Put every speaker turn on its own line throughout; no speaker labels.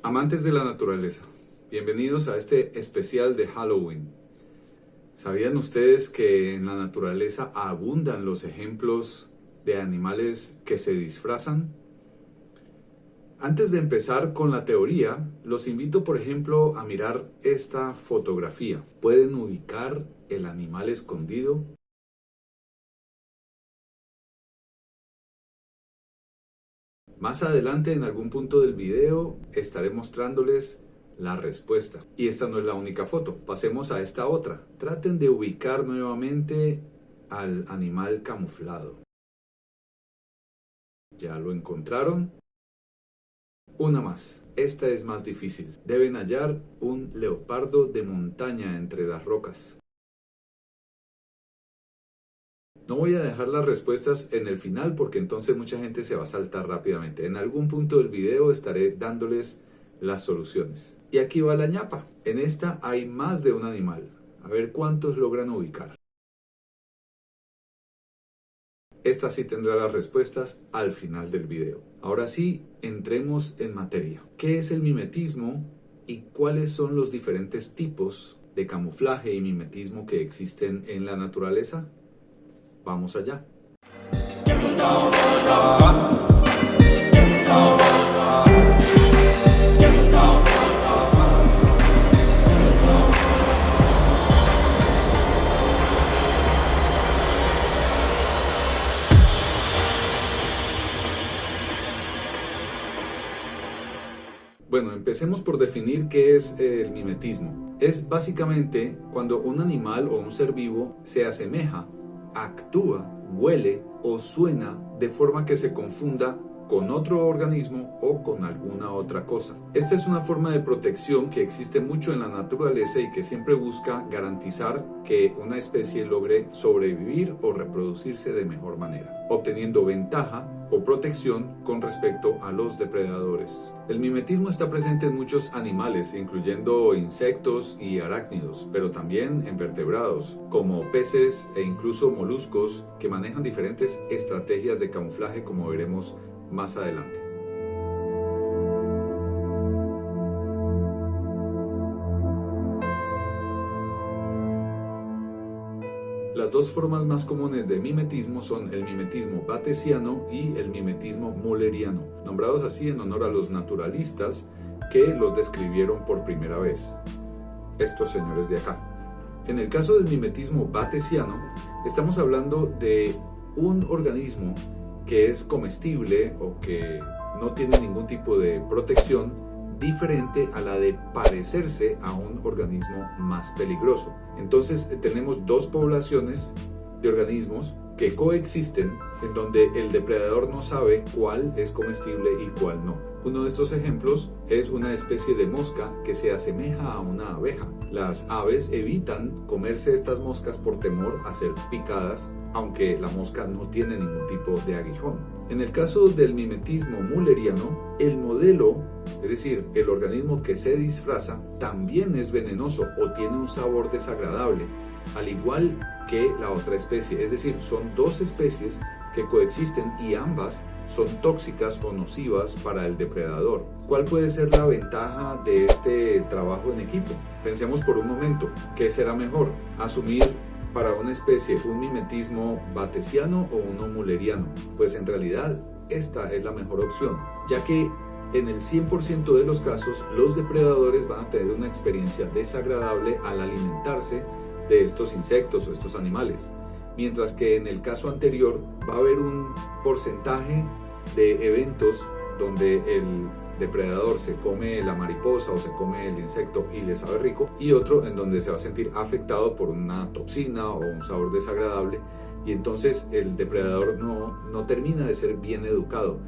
Amantes de la naturaleza, bienvenidos a este especial de Halloween. ¿Sabían ustedes que en la naturaleza abundan los ejemplos de animales que se disfrazan? Antes de empezar con la teoría, los invito por ejemplo a mirar esta fotografía. ¿Pueden ubicar el animal escondido? Más adelante en algún punto del video estaré mostrándoles la respuesta. Y esta no es la única foto. Pasemos a esta otra. Traten de ubicar nuevamente al animal camuflado. ¿Ya lo encontraron? Una más. Esta es más difícil. Deben hallar un leopardo de montaña entre las rocas. No voy a dejar las respuestas en el final porque entonces mucha gente se va a saltar rápidamente. En algún punto del video estaré dándoles las soluciones. Y aquí va la ñapa. En esta hay más de un animal. A ver cuántos logran ubicar. Esta sí tendrá las respuestas al final del video. Ahora sí, entremos en materia. ¿Qué es el mimetismo y cuáles son los diferentes tipos de camuflaje y mimetismo que existen en la naturaleza? Vamos allá. Bueno, empecemos por definir qué es el mimetismo. Es básicamente cuando un animal o un ser vivo se asemeja, actúa, huele o suena de forma que se confunda con otro organismo o con alguna otra cosa. Esta es una forma de protección que existe mucho en la naturaleza y que siempre busca garantizar que una especie logre sobrevivir o reproducirse de mejor manera, obteniendo ventaja o protección con respecto a los depredadores. El mimetismo está presente en muchos animales, incluyendo insectos y arácnidos, pero también en vertebrados, como peces e incluso moluscos que manejan diferentes estrategias de camuflaje, como veremos más adelante. Las dos formas más comunes de mimetismo son el mimetismo batesiano y el mimetismo mülleriano, nombrados así en honor a los naturalistas que los describieron por primera vez, estos señores de acá. En el caso del mimetismo batesiano, estamos hablando de un organismo que es comestible o que no tiene ningún tipo de protección diferente a la de parecerse a un organismo más peligroso. Entonces tenemos dos poblaciones de organismos que coexisten en donde el depredador no sabe cuál es comestible y cuál no. Uno de estos ejemplos es una especie de mosca que se asemeja a una abeja. Las aves evitan comerse estas moscas por temor a ser picadas, aunque la mosca no tiene ningún tipo de aguijón. En el caso del mimetismo mülleriano, el modelo, es decir, el organismo que se disfraza, también es venenoso o tiene un sabor desagradable, al igual que la otra especie. Es decir, son dos especies que coexisten y ambas son tóxicas o nocivas para el depredador. ¿Cuál puede ser la ventaja de este trabajo en equipo? Pensemos por un momento, ¿qué será mejor? ¿Asumir para una especie un mimetismo batesiano o uno mülleriano? Pues en realidad esta es la mejor opción, ya que en el 100% de los casos los depredadores van a tener una experiencia desagradable al alimentarse de estos insectos o estos animales, mientras que en el caso anterior va a haber un porcentaje de eventos donde el depredador se come la mariposa o se come el insecto y le sabe rico, y otro en donde se va a sentir afectado por una toxina o un sabor desagradable, y entonces el depredador no termina de ser bien educado.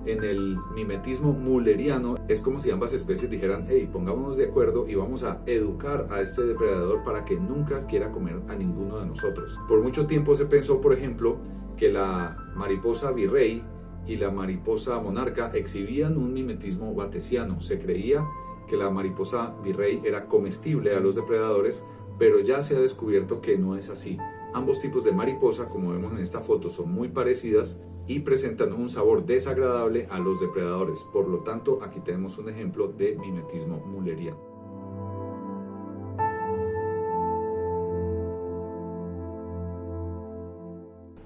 En el mimetismo mülleriano es como si ambas especies dijeran: hey, pongámonos de acuerdo y vamos a educar a este depredador para que nunca quiera comer a ninguno de nosotros. Por mucho tiempo se pensó, por ejemplo, que la mariposa virrey y la mariposa monarca exhibían un mimetismo batesiano. Se creía que la mariposa virrey era comestible a los depredadores, pero ya se ha descubierto que no es así. Ambos tipos de mariposa, como vemos en esta foto, son muy parecidas y presentan un sabor desagradable a los depredadores. Por lo tanto, aquí tenemos un ejemplo de mimetismo mulleriano.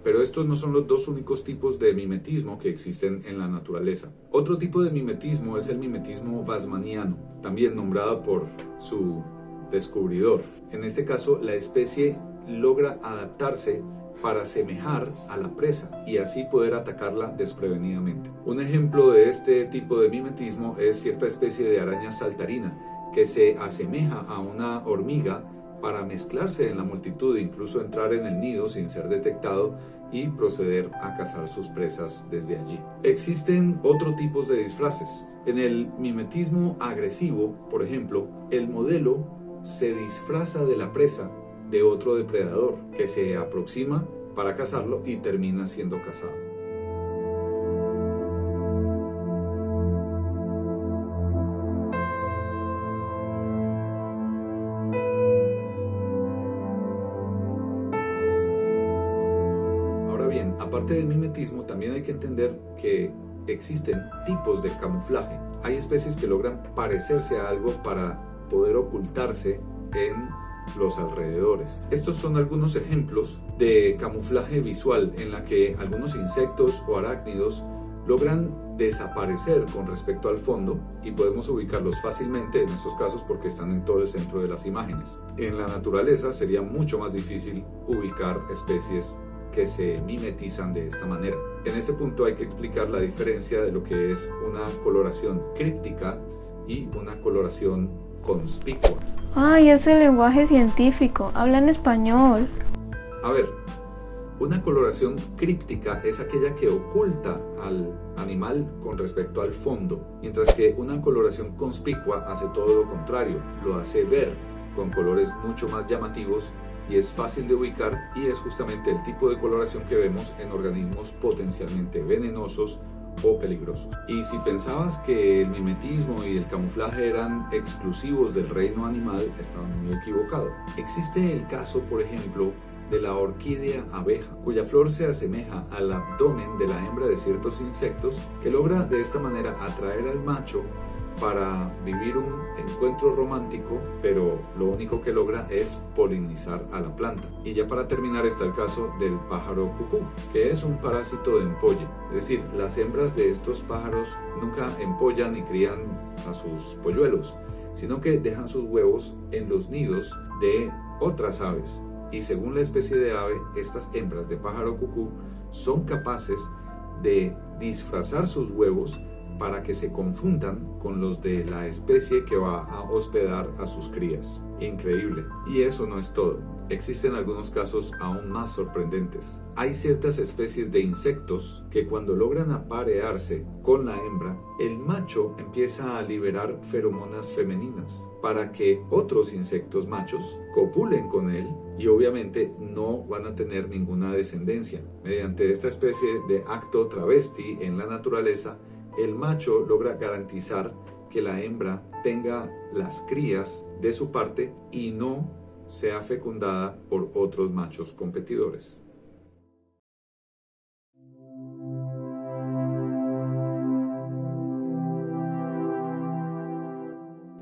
Pero estos no son los dos únicos tipos de mimetismo que existen en la naturaleza. Otro tipo de mimetismo es el mimetismo wassmanniano, también nombrado por su descubridor. En este caso, la especie logra adaptarse para asemejar a la presa y así poder atacarla desprevenidamente. Un ejemplo de este tipo de mimetismo es cierta especie de araña saltarina que se asemeja a una hormiga para mezclarse en la multitud e incluso entrar en el nido sin ser detectado y proceder a cazar sus presas desde allí. Existen otros tipos de disfraces. En el mimetismo agresivo, por ejemplo, el modelo se disfraza de la presa de otro depredador que se aproxima para cazarlo y termina siendo cazado. Ahora bien, aparte del mimetismo, también hay que entender que existen tipos de camuflaje. Hay especies que logran parecerse a algo para poder ocultarse en los alrededores. Estos son algunos ejemplos de camuflaje visual en la que algunos insectos o arácnidos logran desaparecer con respecto al fondo y podemos ubicarlos fácilmente en estos casos porque están en todo el centro de las imágenes. En la naturaleza sería mucho más difícil ubicar especies que se mimetizan de esta manera. En este punto hay que explicar la diferencia de lo que es una coloración críptica y una coloración conspicua.
Ay, ese lenguaje científico, habla en español.
A ver, una coloración críptica es aquella que oculta al animal con respecto al fondo, mientras que una coloración conspicua hace todo lo contrario, lo hace ver con colores mucho más llamativos y es fácil de ubicar y es justamente el tipo de coloración que vemos en organismos potencialmente venenosos o peligrosos. Y si pensabas que el mimetismo y el camuflaje eran exclusivos del reino animal, estabas muy equivocado. Existe el caso, por ejemplo, de la orquídea abeja, cuya flor se asemeja al abdomen de la hembra de ciertos insectos, que logra de esta manera atraer al macho para vivir un encuentro romántico, pero lo único que logra es polinizar a la planta. Y ya para terminar está el caso del pájaro cucú, que es un parásito de empolle. Es decir, las hembras de estos pájaros nunca empollan ni crían a sus polluelos, sino que dejan sus huevos en los nidos de otras aves. Y según la especie de ave, estas hembras de pájaro cucú son capaces de disfrazar sus huevos para que se confundan con los de la especie que va a hospedar a sus crías. Increíble. Y eso no es todo. Existen algunos casos aún más sorprendentes. Hay ciertas especies de insectos que cuando logran aparearse con la hembra, el macho empieza a liberar feromonas femeninas para que otros insectos machos copulen con él y obviamente no van a tener ninguna descendencia. Mediante esta especie de acto travesti en la naturaleza, el macho logra garantizar que la hembra tenga las crías de su parte y no sea fecundada por otros machos competidores.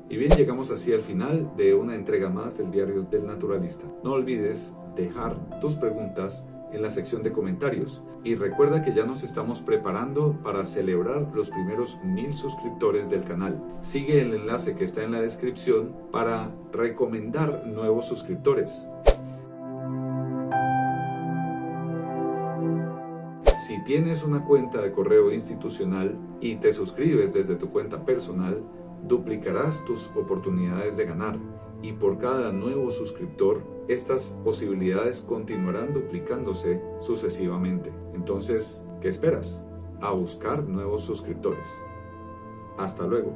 Y bien, llegamos así al final de una entrega más del Diario del Naturalista. No olvides dejar tus preguntas en la sección de comentarios y recuerda que ya nos estamos preparando para celebrar los primeros 1000 suscriptores del canal. Sigue el enlace que está en la descripción para recomendar nuevos suscriptores. Si tienes una cuenta de correo institucional y te suscribes desde tu cuenta personal, duplicarás tus oportunidades de ganar y por cada nuevo suscriptor, estas posibilidades continuarán duplicándose sucesivamente. Entonces, ¿qué esperas? A buscar nuevos suscriptores. Hasta luego.